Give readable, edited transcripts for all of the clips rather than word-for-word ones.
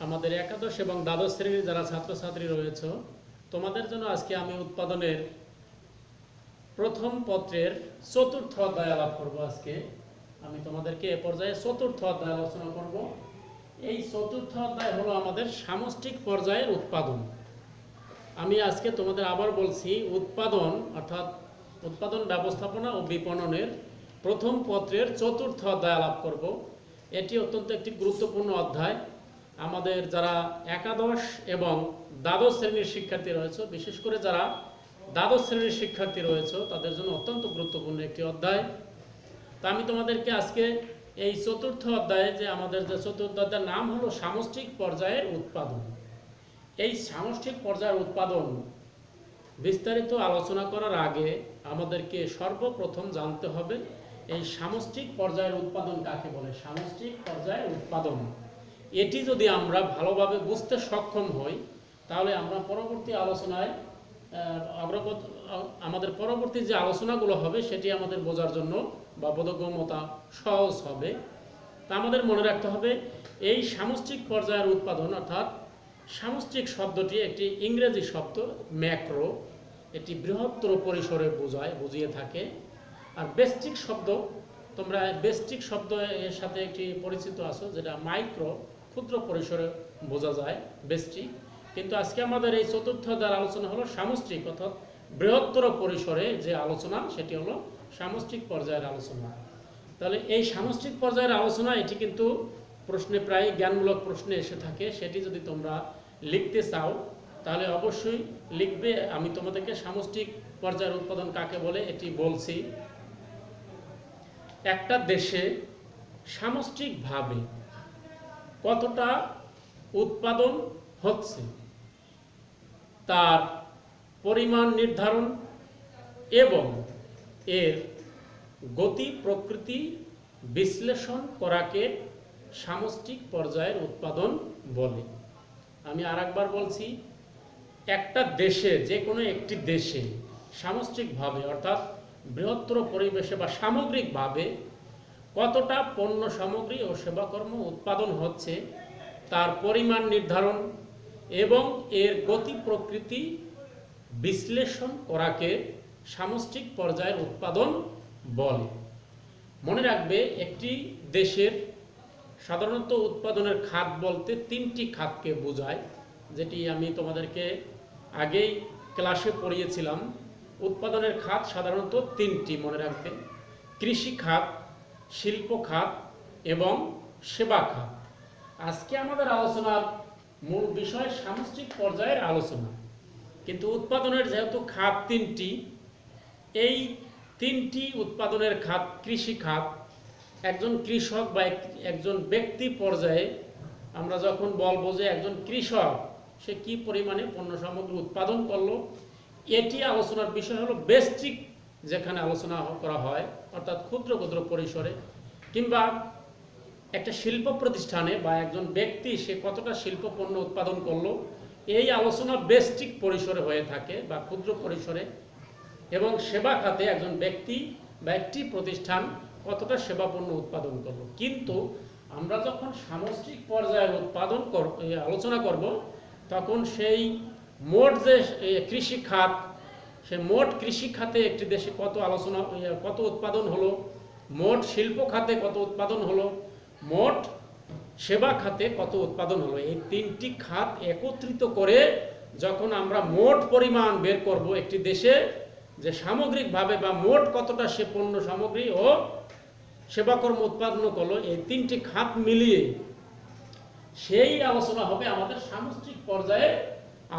আমাদের একাদশ এবং দ্বাদশ শ্রেণীর যারা ছাত্রছাত্রী রয়েছে তোমাদের জন্য আজকে আমি উৎপাদনের প্রথম পত্রের চতুর্থ অধ্যায় আলাপ করব। আজকে আমি তোমাদেরকে এ পর্যায়ে চতুর্থ অধ্যায় আলোচনা করব। এই চতুর্থ অধ্যায় হলো আমাদের সামষ্টিক পর্যায়ের উৎপাদন। আমি আজকে তোমাদের আবার বলছি, উৎপাদন অর্থাৎ উৎপাদন ব্যবস্থাপনা ও বিপণনের প্রথম পত্রের চতুর্থ অধ্যায় আলাপ করব। এটি অত্যন্ত একটি গুরুত্বপূর্ণ অধ্যায়। আমাদের যারা একাদশ এবং দ্বাদশ শ্রেণীর শিক্ষার্থী রয়েছে, বিশেষ করে যারা দ্বাদশ শ্রেণীর শিক্ষার্থী রয়েছে তাদের জন্য অত্যন্ত গুরুত্বপূর্ণ একটি অধ্যায়। তা আমি তোমাদেরকে আজকে এই চতুর্থ অধ্যায়ে যে আমাদের যে চতুর্থ অধ্যায়ের নাম হলো সামষ্টিক পর্যায়ের উৎপাদন। এই সামষ্টিক পর্যায়ের উৎপাদন বিস্তারিত আলোচনা করার আগে আমাদেরকে সর্বপ্রথম জানতে হবে এই সামষ্টিক পর্যায়ের উৎপাদন কাকে বলে। সামষ্টিক পর্যায়ের উৎপাদন এটি যদি আমরা ভালোভাবে বুঝতে সক্ষম হই তাহলে আমরা পরবর্তী আলোচনায় আমাদের পরবর্তী যে আলোচনাগুলো হবে সেটি আমাদের বোঝার জন্য বা বোধগম্যতা সহজ হবে। তা আমাদের মনে রাখতে হবে এই সামষ্টিক পর্যায়ের উৎপাদন অর্থাৎ সামষ্টিক শব্দটি একটি ইংরেজি শব্দ ম্যাক্রো, এটি বৃহত্তর পরিসরে বুঝিয়ে থাকে। আর বেস্টিক শব্দ, তোমরা বেস্টিক শব্দ এর সাথে একটি পরিচিত আছো, যেটা মাইক্রো ক্ষুদ্র পরিসরে বোঝা যায় বেস্টিক। কিন্তু আজকে আমাদের এই চতুর্থ অধ্যায়ের আলোচনা হলো সামষ্টিক অর্থাৎ বৃহত্তর পরিসরে যে আলোচনা সেটি হলো সামষ্টিক পর্যায়ের আলোচনা। তাহলে এই সামষ্টিক পর্যায়ের আলোচনা এটি কিন্তু প্রশ্নে প্রায় জ্ঞানমূলক প্রশ্নে এসে থাকে। সেটি যদি তোমরা লিখতে চাও তাহলে অবশ্যই লিখবে। আমি তোমাদেরকে সামষ্টিক পর্যায়ের উৎপাদন কাকে বলে এটি বলছি। একটা দেশে সামষ্টিকভাবে কতটা উৎপাদন হচ্ছে তার পরিমাণ নির্ধারণ এবং এর গতি প্রকৃতি বিশ্লেষণ করাকে সামষ্টিক পর্যায়ের উৎপাদন বলে। আমি আরেকবার বলছি, একটা দেশে, যে কোনো একটি দেশে সামষ্টিকভাবে অর্থাৎ বৃহত্তর পরিবেশে বা সামগ্রিকভাবে কতটা পণ্য সামগ্রী ও সেবাকর্ম উৎপাদন হচ্ছে তার পরিমাণ নির্ধারণ এবং এর গতি প্রকৃতি বিশ্লেষণ করাকে সামষ্টিক পর্যায়ের উৎপাদন বলে। মনে রাখবে, একটি দেশের সাধারণত উৎপাদনের খাত বলতে তিনটি খাতকে বোঝায়, যেটি আমি তোমাদেরকে আগেই ক্লাসে পড়িয়েছিলাম। উৎপাদনের খাত সাধারণত তিনটি, মনে রাখবে: কৃষি খাত, শিল্প খাত এবং সেবা খাত। আজকে আমাদের আলোচনার মূল বিষয় সামষ্টিক পর্যায়ের আলোচনা। কিন্তু উৎপাদনের যেহেতু খাত তিনটি, এই তিনটি উৎপাদনের খাত, কৃষি খাত, একজন কৃষক বা একজন ব্যক্তি পর্যায়ে আমরা যখন বলবো যে একজন কৃষক সে কি পরিমাণে পণ্য সামগ্রী উৎপাদন করলো, এটি আলোচনার বিষয় হলো বেস্টিক, যেখানে আলোচনা করা হয় অর্থাৎ ক্ষুদ্র ক্ষুদ্র পরিসরে। কিংবা একটা শিল্প প্রতিষ্ঠানে বা একজন ব্যক্তি সে কতটা শিল্প পণ্য উৎপাদন করলো, এই আলোচনা বেস্টিক পরিসরে হয়ে থাকে বা ক্ষুদ্র পরিসরে। এবং সেবা খাতে একজন ব্যক্তি বা একটি প্রতিষ্ঠান কতটা সেবা পণ্য উৎপাদন করলো। কিন্তু আমরা যখন সামষ্টিক পর্যায়ের উৎপাদন আলোচনা করব তখন সেই মোট যে কৃষি খাত, সে মোট কৃষি খাতে একটি দেশে কত উৎপাদন হলো, মোট শিল্প খাতে কত উৎপাদন হলো, মোট সেবা খাতে কত উৎপাদন হলো, এই তিনটি খাত একত্রিত করে যখন আমরা মোট পরিমাণ বের করব একটি দেশে, যে সামগ্রিকভাবে বা মোট কতটা সে পণ্য সামগ্রী ও সেবাকর্ম উৎপাদন করলো, এই তিনটি খাত মিলিয়ে সেই আলোচনা হবে আমাদের সামষ্টিক পর্যায়ের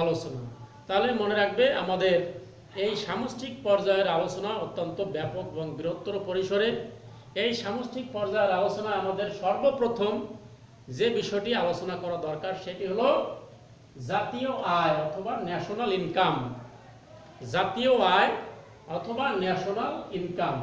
আলোচনা। তাহলে মনে রাখবে, আমাদের এই সামষ্টিক পর্যায়ের আলোচনা অত্যন্ত ব্যাপক এবং বৃহত্তর পরিসরে। এই সামষ্টিক পর্যায়ের আলোচনা আমাদের সর্বপ্রথম যে বিষয়টি আলোচনা করা দরকার সেটি হলো জাতীয় আয় অথবা ন্যাশনাল ইনকাম। জাতীয় আয় অথবা ন্যাশনাল ইনকাম।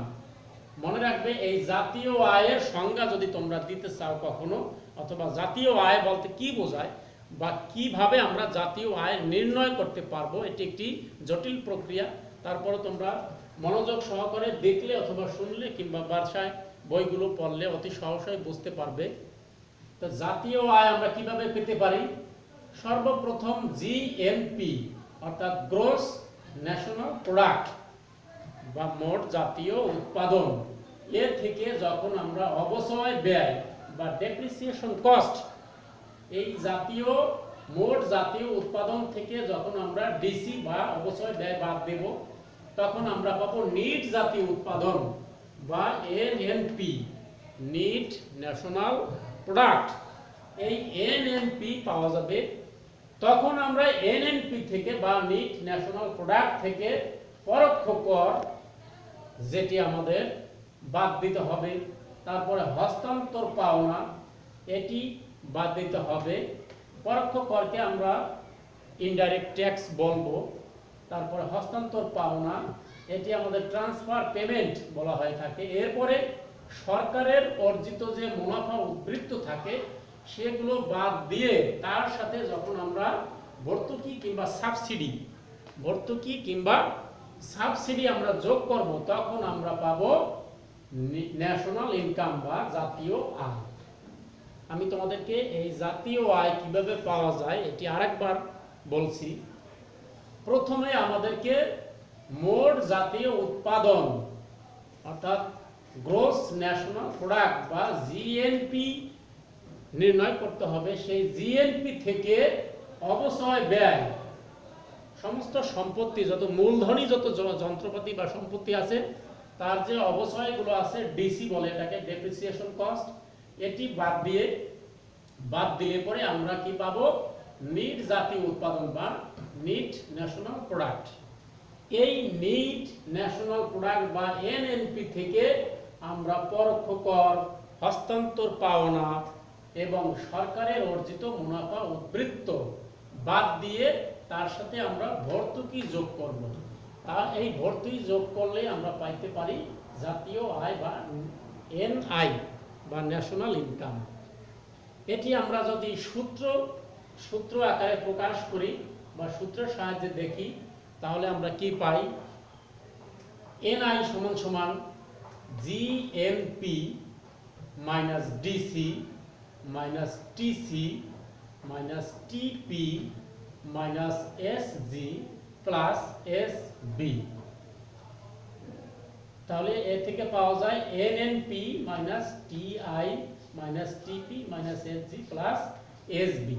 মনে রাখবে, এই জাতীয় আয়ের সংজ্ঞা যদি তোমরা দিতে চাও কখনো, অথবা জাতীয় আয় বলতে কি বোঝায় বা কিভাবে আমরা জাতীয় আয় নির্ণয় করতে পারবো, এটি একটি জটিল প্রক্রিয়া। তারপরে তোমরা মনোযোগ সহকারে দেখলে অথবা শুনলে কিংবা বাসায় বইগুলো পড়লে অতি সহজেই বুঝতে পারবে। তো জাতীয় আয় আমরা কিভাবে পেতে পারি? সর্বপ্রথম জিএনপি অর্থাৎ গ্রস ন্যাশনাল প্রোডাক্ট বা মোট জাতীয় উৎপাদন, এর থেকে যখন আমরা অবচয় ব্যয় বা ডেপ্রিসিয়েশন কস্ট, এই জাতীয় মোট জাতীয় উৎপাদন থেকে যখন আমরা ডিসি বা অবচয় ব্যয় বাদ দেব, তখন আমরা পাবো নিট জাতীয় উৎপাদন বা এনএনপি, নিট ন্যাশনাল প্রোডাক্ট। এই এনএনপি পাওয়া যাবে। তখন আমরা এনএনপি থেকে বা নিট ন্যাশনাল প্রোডাক্ট থেকে পরোক্ষ কর যেটি আমাদের বাদ দিতে হবে, তারপরে হস্তান্তর পাওনা এটি বাদ দিতে হবে, পরোক্ষ করকে আমরা ইনডাইরেক্ট ট্যাক্স বলবো, তারপরে হস্তান্তর পাওনা এটি আমাদের ট্রান্সফার পেমেন্ট বলা হয়ে থাকে। এরপরে সরকারের অর্জিত যে মুনাফা উদ্বৃত্ত থাকে সেগুলো বাদ দিয়ে তার সাথে যখন আমরা ভর্তুকি কিংবা সাবসিডি আমরা যোগ করব, তখন আমরা পাবো ন্যাশনাল ইনকাম বা জাতীয় আয়। আমি তোমাদেরকে এই জাতীয় আয় কিভাবে পাওয়া যায় এটি আরেকবার বলছি। প্রথমে আমাদেরকে মোট জাতীয় উৎপাদন অর্থাৎ গ্রস ন্যাশনাল প্রোডাক্ট বা জিএনপি নির্ণয় করতে হবে। সেই জিএনপি থেকে অবচয় ব্যয়, সমস্ত সম্পত্তি, যত মূলধনী যত যন্ত্রপাতি বা সম্পত্তি আছে তার যে অবচয়গুলো আছে, ডিসি বলে এটাকে, ডেপ্রিসিয়েশন কস্ট, এটি বাদ দিলে পরে আমরা কি পাবো? নিট জাতীয় উৎপাদন বা নিট ন্যাশনাল প্রোডাক্ট। এই নিট ন্যাশনাল প্রোডাক্ট বা এনএনপি থেকে আমরা পরোক্ষ কর, হস্তান্তর পাওনা এবং সরকারের অর্জিত মুনাফা উদ্বৃত্ত বাদ দিয়ে তার সাথে আমরা ভর্তুকি যোগ করব। এই ভর্তুকি যোগ করলে আমরা পাইতে পারি জাতীয় আয় বা এনআই বা ন্যাশনাল ইনকাম। এটি আমরা যদি সূত্র আকারে প্রকাশ করি বা সূত্রের সাহায্যে দেখি, তাহলে আমরা কি পাই? এনআই সমান সমান GNP minus DC minus TC minus TP minus SG plus SB. তাহলে এ থেকে পাওয়া যায় NNP minus TI minus TP minus SG plus SB.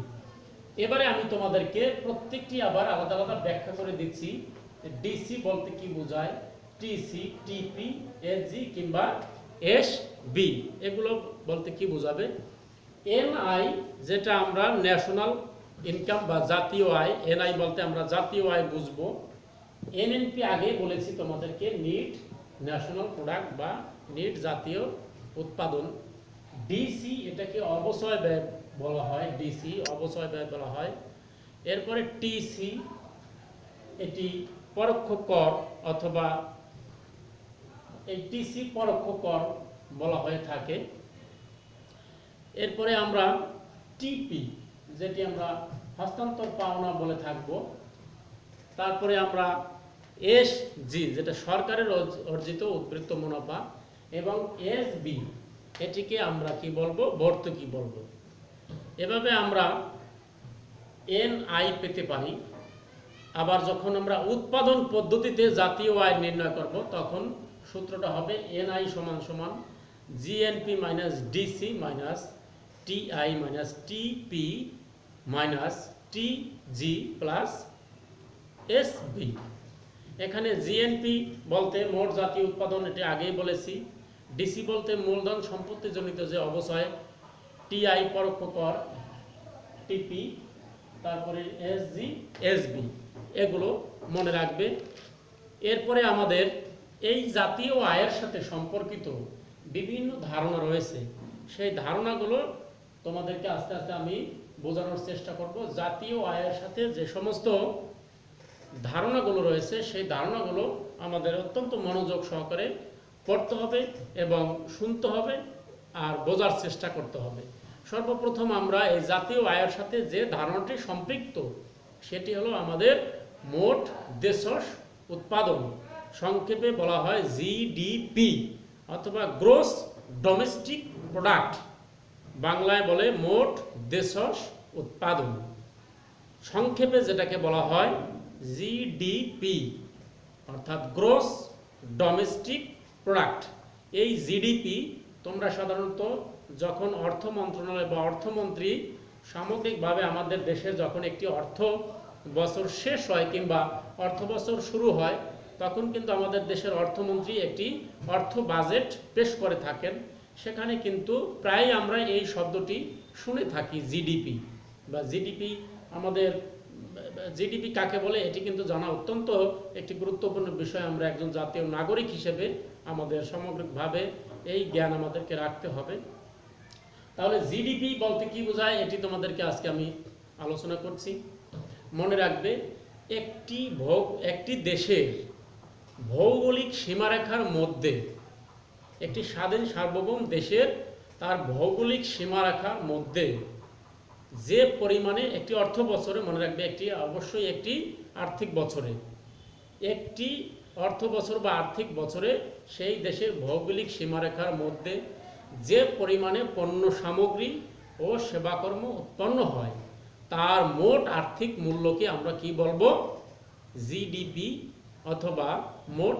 এবারে আমি তোমাদেরকে প্রত্যেকটি আবার আলাদা আলাদা ব্যাখ্যা করে দিচ্ছি। ডিসি বলতে কি বোঝায়, টিসি, টিপি, এসজি কিংবা এসবি এগুলো বলতে কি বোঝাবে। এনআই যেটা আমরা ন্যাশনাল ইনকাম বা জাতীয় আয়, এনআই বলতে আমরা জাতীয় আয় বুঝবো। এনএনপি আগে বলেছি তোমাদেরকে নিট ন্যাশনাল প্রোডাক্ট বা নিট জাতীয় উৎপাদন। ডিসি এটাকে অবচয় ব্যয় বলা হয়, ডিসি অবচয় ব্যয় বলা হয়। এরপরে টিসি এটি পরোক্ষ কর অথবা এই টিসি পরোক্ষ কর বলা হয়ে থাকে। এরপরে আমরা টিপি যেটি আমরা হস্তান্তর পাওনা বলে থাকবো। তারপরে আমরা এসজি যেটা সরকারের অর্জিত উদ্বৃত্ত মুনাফা, এবং এসবি এটিকে আমরা কি বলবো? ভর্তুকি বলবো। এভাবে আমরা এনআই পেতে পারি। আবার যখন আমরা উৎপাদন পদ্ধতিতে জাতীয় আয় নির্ণয় করব, তখন সূত্রটা হবে এনআই সমান সমান GNP minus DC minus TI minus TP minus TG plus SB. এখানে জিএনপি বলতে মোট জাতীয় উৎপাদন, এটি আগেই বলেছি। ডিসি বলতে মূলধন সম্পত্তিজনিত যে অবচয়, টিআই পরোক্ষ কর, টিপি, তারপরে এসজি, এসবি এগুলো মনে রাখবে। এরপরে আমাদের এই জাতীয় আয়ের সাথে সম্পর্কিত বিভিন্ন ধারণা রয়েছে। সেই ধারণাগুলো তোমাদেরকে আস্তে আস্তে আমি বোঝানোর চেষ্টা করব। জাতীয় আয়ের সাথে যে সমস্ত ধারণাগুলো রয়েছে সেই ধারণাগুলো আমাদের অত্যন্ত মনোযোগ সহকারে পড়তে হবে এবং শুনতে হবে আর বোঝার চেষ্টা করতে হবে। সর্বপ্রথম আমরা এই জাতীয় আয়ের সাথে যে ধারণাটি সম্পৃক্ত সেটি হলো আমাদের মোট দেশজ উৎপাদন, সংক্ষেপে বলা হয় জিডিপি অথবা গ্রস ডোমেস্টিক প্রোডাক্ট বাংলায় বলে মোট দেশজ উৎপাদন, সংক্ষেপে যেটাকে বলা হয় জিডিপি, অর্থাৎ গ্রস ডোমেস্টিক প্রোডাক্ট। এই জিডিপি তোমরা সাধারণত যখন অর্থ মন্ত্রণালয় বা অর্থমন্ত্রী সামগ্রিকভাবে আমাদের দেশে যখন একটি অর্থ বছর শেষ হয় কিংবা অর্থ বছর শুরু হয়, তখন কিন্তু আমাদের দেশের অর্থমন্ত্রী একটি অর্থ বাজেট পেশ করে থাকেন। সেখানে কিন্তু প্রায় আমরা এই শব্দটি শুনে থাকি জিডিপি বা জিডিপি। আমাদের জিডিপি কাকে বলে এটি কিন্তু জানা অত্যন্ত একটি গুরুত্বপূর্ণ বিষয়। আমরা একজন জাতীয় নাগরিক হিসেবে আমাদের সামগ্রিকভাবে এই জ্ঞান আমাদেরকে রাখতে হবে। তাহলে জিডিপি বলতে কি বোঝায় এটি তোমাদেরকে আজকে আমি আলোচনা করছি। মনে রাখবে, একটি দেশের ভৌগোলিক সীমারেখার মধ্যে, একটি স্বাধীন সার্বভৌম দেশের তার ভৌগোলিক সীমারেখার মধ্যে যে পরিমাণে একটি অর্থ বছরে, মনে রাখবে অবশ্যই একটি আর্থিক বছরে, একটি অর্থ বছর বা আর্থিক বছরে সেই দেশের ভৌগোলিক সীমারেখার মধ্যে যে পরিমাণে পণ্য সামগ্রী ও সেবাকর্ম উৎপন্ন হয় তার মোট আর্থিক মূল্যকে আমরা কি বলবো? জিডিপি অথবা মোট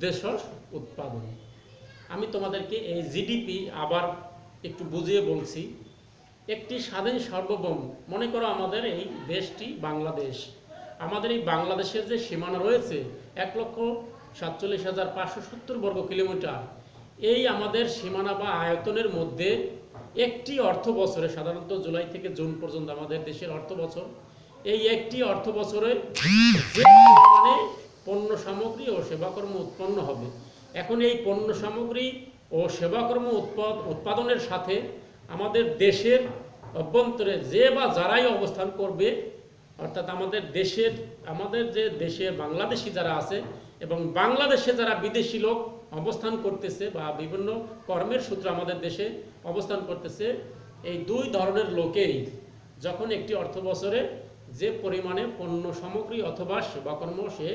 দেশজ উৎপাদন। আমি তোমাদেরকে এই জিডিপি আবার একটু বুঝিয়ে বলছি। একটি স্বাধীন সার্বভৌম, মনে করো আমাদের এই দেশটি বাংলাদেশ, আমাদের এই বাংলাদেশের যে সীমানা রয়েছে 1,47,570 বর্গ কিলোমিটার, এই আমাদের সীমানা বা আয়তনের মধ্যে একটি অর্থ বছরে, সাধারণত জুলাই থেকে জুন পর্যন্ত আমাদের দেশের অর্থ বছর, এই একটি অর্থ বছরে যে পরিমাণে পণ্য সামগ্রী ও সেবাকর্ম উৎপন্ন হবে, এখন এই পণ্য সামগ্রী ও সেবাকর্ম উৎপাদনের সাথে আমাদের দেশের অভ্যন্তরে যে বা যারাই অবস্থান করবে, অর্থাৎ আমাদের যে দেশে বাংলাদেশি যারা আছে এবং বাংলাদেশে যারা বিদেশি লোক অবস্থান করতেছে বা বিভিন্ন কর্মের সূত্রে আমাদের দেশে অবস্থান করতেছে, এই দুই ধরনের লোকেই যখন একটি অর্থ বছরে যে পরিমাণে পণ্য সামগ্রী অথবা সেবাকর্ম সে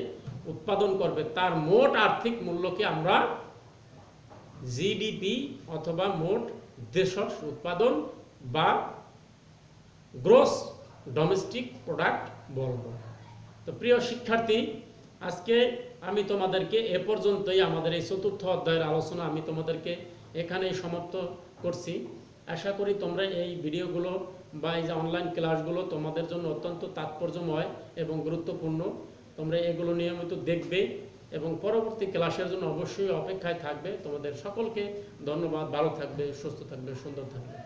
উৎপাদন করবে তার মোট আর্থিক মূল্যকে আমরা জিডিপি অথবা মোট দেশজ উৎপাদন বা গ্রস ডোমেস্টিক প্রোডাক্ট বলবো। তো প্রিয় শিক্ষার্থী, আজকে আমি তোমাদেরকে এ পর্যন্তই, আমাদের এই চতুর্থ অধ্যায়ের আলোচনা আমি তোমাদেরকে এখানেই সমাপ্ত করছি। আশা করি তোমরা এই ভিডিওগুলো বা এই যে অনলাইন ক্লাসগুলো তোমাদের জন্য অত্যন্ত তাৎপর্যময় এবং গুরুত্বপূর্ণ। তোমরা এগুলো নিয়মিত দেখবে এবং পরবর্তী ক্লাসের জন্য অবশ্যই অপেক্ষায় থাকবে। তোমাদের সকলকে ধন্যবাদ। ভালো থাকবে, সুস্থ থাকবে, সুন্দর থাকবে।